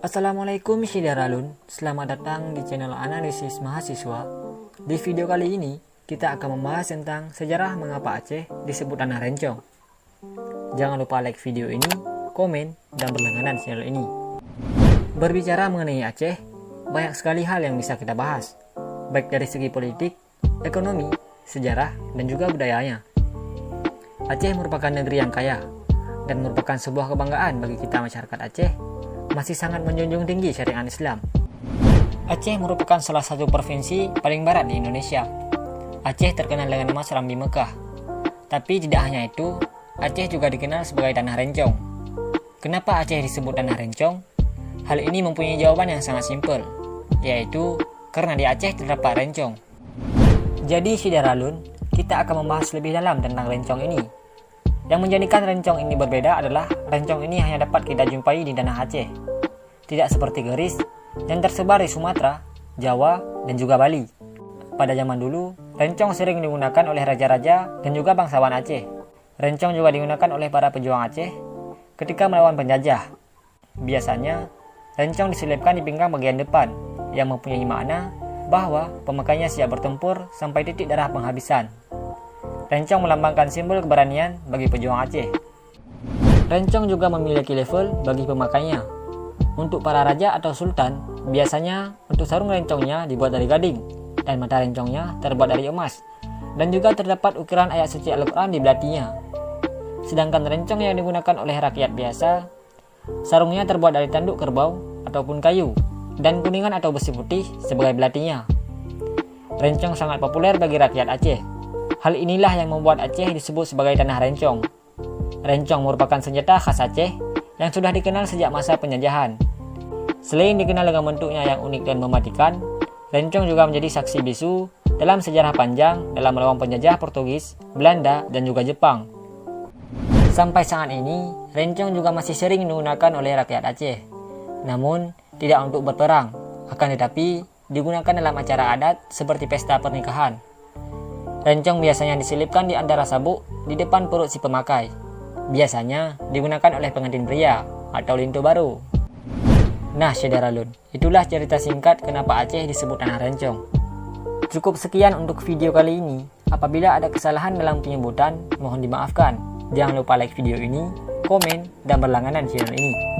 Assalamualaikum Syidaralun, selamat datang di channel Analisis Mahasiswa. Di video kali ini, kita akan membahas tentang sejarah mengapa Aceh disebut tanah rencong. Jangan lupa like video ini, komen, dan berlangganan channel ini. Berbicara mengenai Aceh, banyak sekali hal yang bisa kita bahas, baik dari segi politik, ekonomi, sejarah, dan juga budayanya. Aceh merupakan negeri yang kaya, dan merupakan sebuah kebanggaan bagi kita masyarakat Aceh, masih sangat menjunjung tinggi syariat Islam. Aceh merupakan salah satu provinsi paling barat di Indonesia. Aceh terkenal dengan nama Serambi Mekah. Tapi tidak hanya itu, Aceh juga dikenal sebagai tanah rencong. Kenapa Aceh disebut tanah rencong? Hal ini mempunyai jawaban yang sangat simpel, yaitu karena di Aceh terdapat rencong. Jadi Syidaralun, kita akan membahas lebih dalam tentang rencong ini. Yang menjadikan rencong ini berbeda adalah rencong ini hanya dapat kita jumpai di tanah Aceh, tidak seperti geris yang tersebar di Sumatera, Jawa, dan juga Bali. Pada zaman dulu, rencong sering digunakan oleh raja-raja dan juga bangsawan Aceh. Rencong juga digunakan oleh para pejuang Aceh ketika melawan penjajah. Biasanya, rencong diselipkan di pinggang bagian depan yang mempunyai makna bahwa pemakainya siap bertempur sampai titik darah penghabisan. Rencong melambangkan simbol keberanian bagi pejuang Aceh. Rencong juga memiliki level bagi pemakainya. Untuk para raja atau sultan, biasanya untuk sarung rencongnya dibuat dari gading, dan mata rencongnya terbuat dari emas, dan juga terdapat ukiran ayat suci Al-Quran di belatinya. Sedangkan rencong yang digunakan oleh rakyat biasa, sarungnya terbuat dari tanduk kerbau ataupun kayu, dan kuningan atau besi putih sebagai belatinya. Rencong sangat populer bagi rakyat Aceh. Hal inilah yang membuat Aceh disebut sebagai tanah rencong. Rencong merupakan senjata khas Aceh yang sudah dikenal sejak masa penjajahan. Selain dikenal dengan bentuknya yang unik dan mematikan, rencong juga menjadi saksi bisu dalam sejarah panjang dalam melawan penjajah Portugis, Belanda, dan juga Jepang. Sampai saat ini, rencong juga masih sering digunakan oleh rakyat Aceh. Namun, tidak untuk berperang, akan tetapi digunakan dalam acara adat seperti pesta pernikahan. Rencong biasanya diselipkan di antara sabuk di depan perut si pemakai. Biasanya digunakan oleh pengantin pria atau lintu baru. Nah Syidaralun, itulah cerita singkat kenapa Aceh disebut tanah rencong. Cukup sekian untuk video kali ini. Apabila ada kesalahan dalam penyebutan, mohon dimaafkan. Jangan lupa like video ini, komen, dan berlangganan channel ini.